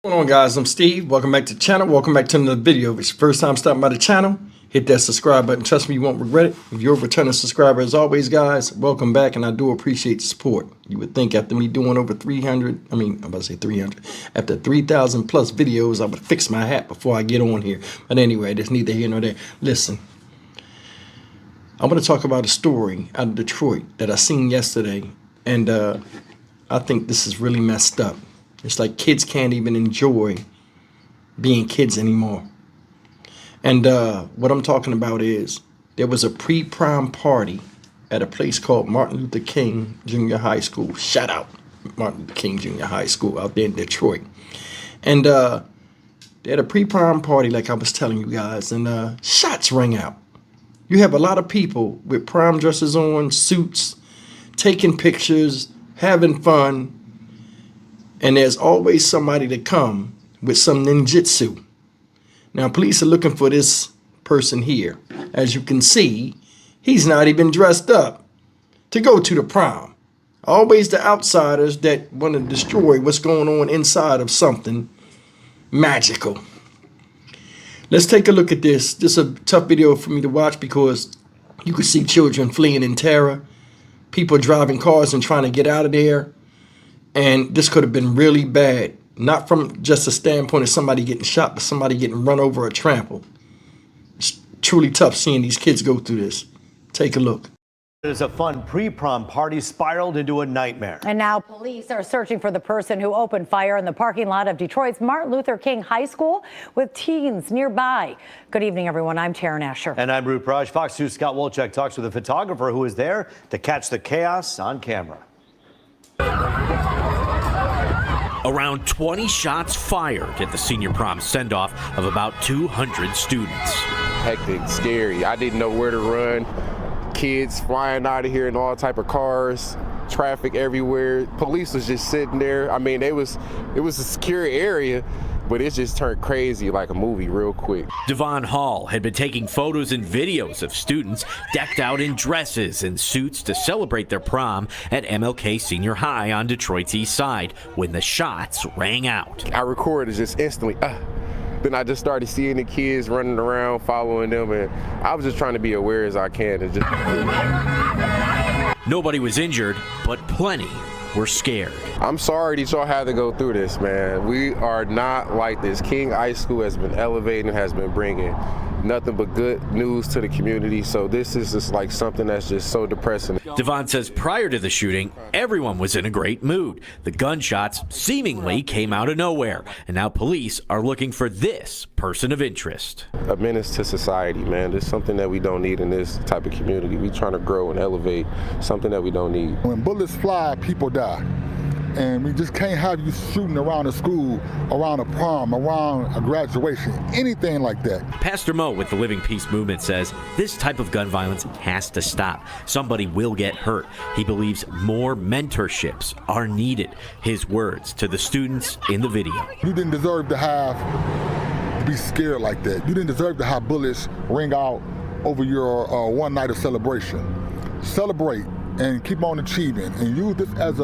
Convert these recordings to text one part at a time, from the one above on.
What's going on, guys? I'm Steve. Welcome back to the channel. Welcome back to another video. If it's your first time stopping by the channel, hit that subscribe button. Trust me, you won't regret it. If you're a returning subscriber, as always, guys, welcome back, and I do appreciate the support. You would think after me doing over 300, I'm about to say 300, after 3,000 plus videos, I would fix my hat before I get on here. But anyway, there's neither here nor there. Listen, I want to talk about a story out of Detroit that I seen yesterday, and I think this is really messed up. It's like kids can't even enjoy being kids anymore. And what I'm talking about is there was a pre-prom party at a place called MartinLutherKingJr.SeniorHighSchool. Shout out Martin Luther King Jr. High School out there in Detroit. And they had a pre-prom party like I was telling you guys, and shots rang out. You have a lot of people with prom dresses on, suits, taking pictures, having fun. And there's always somebody to come with some ninjutsu. Now, police are looking for this person here. As you can see, he's not even dressed up to go to the prom. Always the outsiders that want to destroy what's going on inside of something magical. Let's take a look at this. This is a tough video for me to watch because you can see children fleeing in terror, people driving cars and trying to get out of there. And this could have been really bad, not from just a standpoint of somebody getting shot, but somebody getting run over or trampled. It's truly tough seeing these kids go through this. Take a look. As a fun pre-prom party spiraled into a nightmare. And now police are searching for the person who opened fire in the parking lot of Detroit's Martin Luther King High School with teens nearby. Good evening, everyone. I'm Taryn Asher. And I'm Ruth Raj. Fox 2 Scott Wolchek talks with a photographer who was there to catch the chaos on camera. Around 20 shots fired at the senior prom send-off of about 200 students. Hectic, scary. I didn't know where to run. Kids flying out of here in all type of cars, traffic everywhere. Police was just sitting there. I mean, it was a secure area, but it just turned crazy like a movie real quick. Devon Hall had been taking photos and videos of students decked out in dresses and suits to celebrate their prom at MLK Senior High on Detroit's east side when the shots rang out. I recorded just instantly. Then I just started seeing the kids running around, following them, and I was just trying to be aware as I can. And just Nobody was injured, but plenty were scared. I'm sorry that y'all had to go through this, man. We are not like this. King High School has been elevating, has been bringing nothing but good news to the community. So this is just like something that's just so depressing. Devon says prior to the shooting, everyone was in a great mood. The gunshots seemingly came out of nowhere, and now police are looking for this person of interest. A menace to society, man. There's something that we don't need in this type of community. We're trying to grow and elevate something that we don't need. When bullets fly, people die. And we just can't have you shooting around a school, around a prom, around a graduation, anything like that. Pastor Mo with the Living Peace Movement says this type of gun violence has to stop. Somebody will get hurt. He believes more mentorships are needed. His words to the students in the video. You didn't deserve to be scared like that. You didn't deserve to have bullets ring out over your one night of celebration. Celebrate and keep on achieving and use this as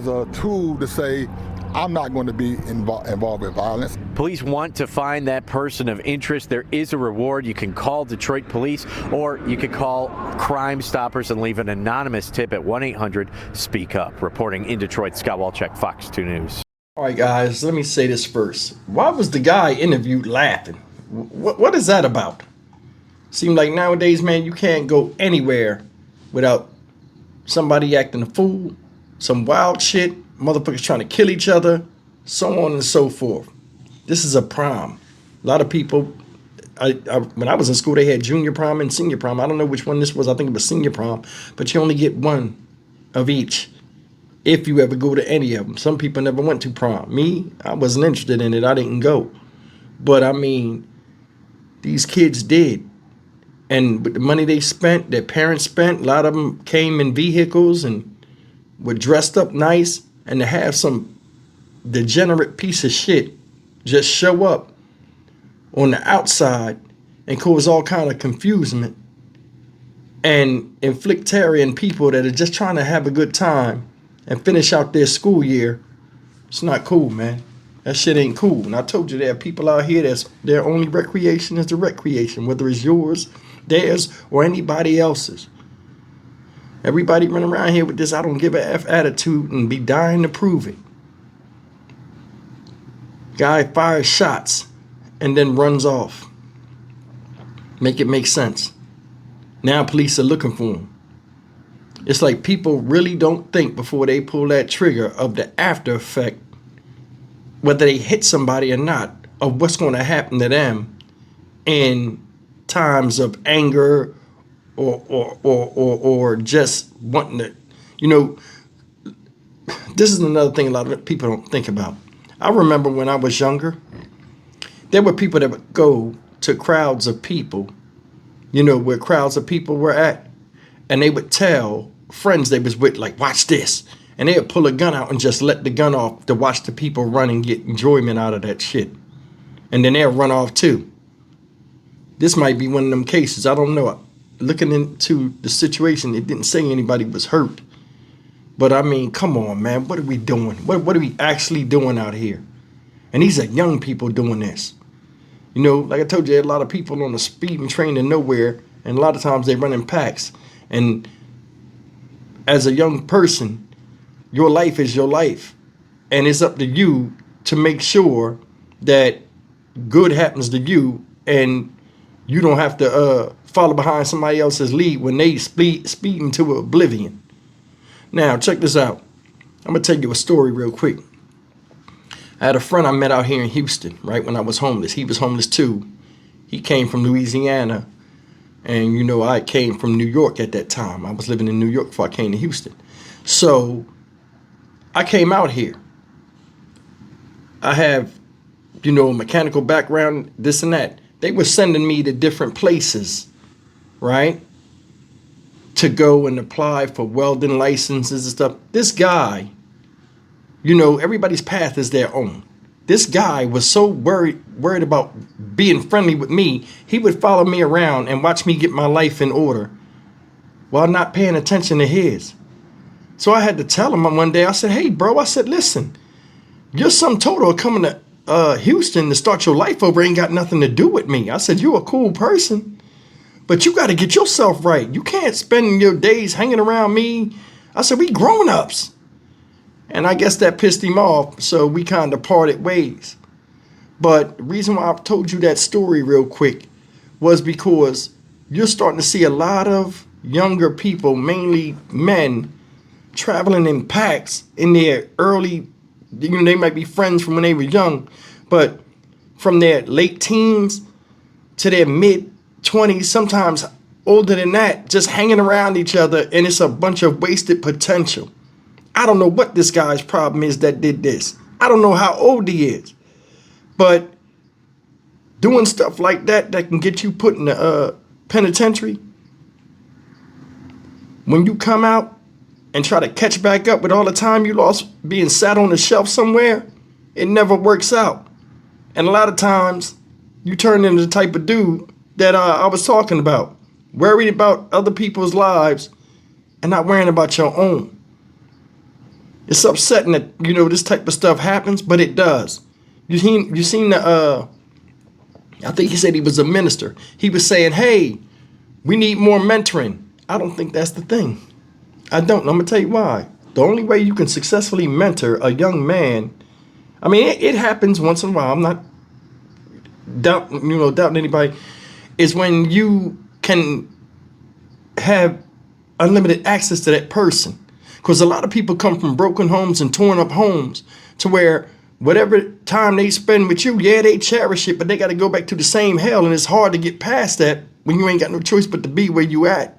a tool to say, I'm not going to be involved in violence. Police want to find that person of interest. There is a reward. You can call Detroit Police or you can call Crime Stoppers and leave an anonymous tip at 1-800-SPEAK-UP. Reporting in Detroit, Scott Wolchek, Fox 2 News. All right, guys, let me say this first. Why was the guy interviewed laughing? What is that about? Seems like nowadays, man, you can't go anywhere without somebody acting a fool, some wild shit, motherfuckers trying to kill each other, so on and so forth. This is a prom. A lot of people, when I was in school, they had junior prom and senior prom. I don't know which one this was. I think it was senior prom, but you only get one of each if you ever go to any of them. Some people never went to prom. Me, I wasn't interested in it. I didn't go. But I mean, these kids did. And with the money they spent, their parents spent, a lot of them came in vehicles and were dressed up nice, and to have some degenerate piece of shit just show up on the outside and cause all kind of confusion and inflict terror in people that are just trying to have a good time and finish out their school year, it's not cool, man. That shit ain't cool. And I told you there are people out here that's their only recreation is the recreation, whether it's yours, theirs, or anybody else's. Everybody run around here with this I don't give a F attitude and be dying to prove it. Guy fires shots and then runs off. Make it make sense. Now police are looking for him. It's like people really don't think before they pull that trigger of the after effect, whether they hit somebody or not, of what's going to happen to them in times of anger or just wanting to, you know. This is another thing a lot of people don't think about. I remember when I was younger, there were people that would go to crowds of people, you know, where crowds of people were at, and they would tell friends they was with, like, watch this. And they would pull a gun out and just let the gun off to watch the people run and get enjoyment out of that shit. And then they'll run off too. This might be one of them cases. I don't know. Looking into the situation, it didn't say anybody was hurt. But I mean, come on, man. What are we doing? What are we actually doing out here? And these are young people doing this. You know, like I told you, there are a lot of people on the speeding train to nowhere. And a lot of times they run in packs. And as a young person, your life is your life, and it's up to you to make sure that good happens to you, and you don't have to follow behind somebody else's lead when they speeding to oblivion. Now, check this out. I'm gonna tell you a story real quick. I had a friend I met out here in Houston, right when I was homeless. He was homeless too. He came from Louisiana, and you know I came from New York at that time. I was living in New York before I came to Houston. So I came out here. I have, you know, a mechanical background, this and that. They were sending me to different places, right? To go and apply for welding licenses and stuff. This guy, you know, everybody's path is their own. This guy was so worried about being friendly with me, he would follow me around and watch me get my life in order while not paying attention to his. So I had to tell him one day, I said, hey, bro, I said, listen, your sum total of coming to Houston to start your life over ain't got nothing to do with me. I said, you're a cool person, but you got to get yourself right. You can't spend your days hanging around me. I said, we grown-ups. And I guess that pissed him off, so we kind of parted ways. But the reason why I told you that story real quick was because you're starting to see a lot of younger people, mainly men, traveling in packs in their early, you know, they might be friends from when they were young, but from their late teens to their mid-20s, sometimes older than that, just hanging around each other, and it's a bunch of wasted potential. I don't know what this guy's problem is that did this. I don't know how old he is, but doing stuff like that can get you put in the penitentiary, when you come out and try to catch back up with all the time you lost being sat on the shelf somewhere, it never works out. And a lot of times you turn into the type of dude that I was talking about, worried about other people's lives and not worrying about your own. It's upsetting that, you know, this type of stuff happens, but it does. You seen the, I think he said he was a minister. He was saying, hey, we need more mentoring. I don't think that's the thing. I don't. I'm going to tell you why. The only way you can successfully mentor a young man, I mean, it happens once in a while. I'm not doubting anybody, is when you can have unlimited access to that person. Because a lot of people come from broken homes and torn up homes to where whatever time they spend with you, yeah, they cherish it, but they got to go back to the same hell. And it's hard to get past that when you ain't got no choice but to be where you at.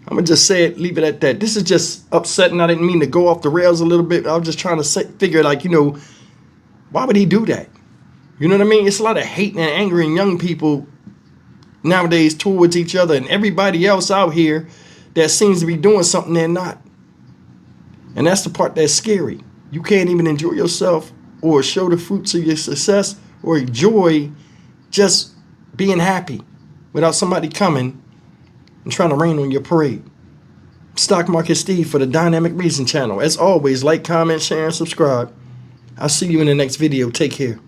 I'm going to just say it, leave it at that. This is just upsetting. I didn't mean to go off the rails a little bit. I was just trying to figure, like, you know, why would he do that? You know what I mean? It's a lot of hate and anger in young people nowadays towards each other and everybody else out here that seems to be doing something they're not. And that's the part that's scary. You can't even enjoy yourself or show the fruits of your success or enjoy just being happy without somebody coming and trying to rain on your parade. Stock Market Steve for the Dynamic Reason channel. As always, like, comment, share, and subscribe. I'll see you in the next video. Take care.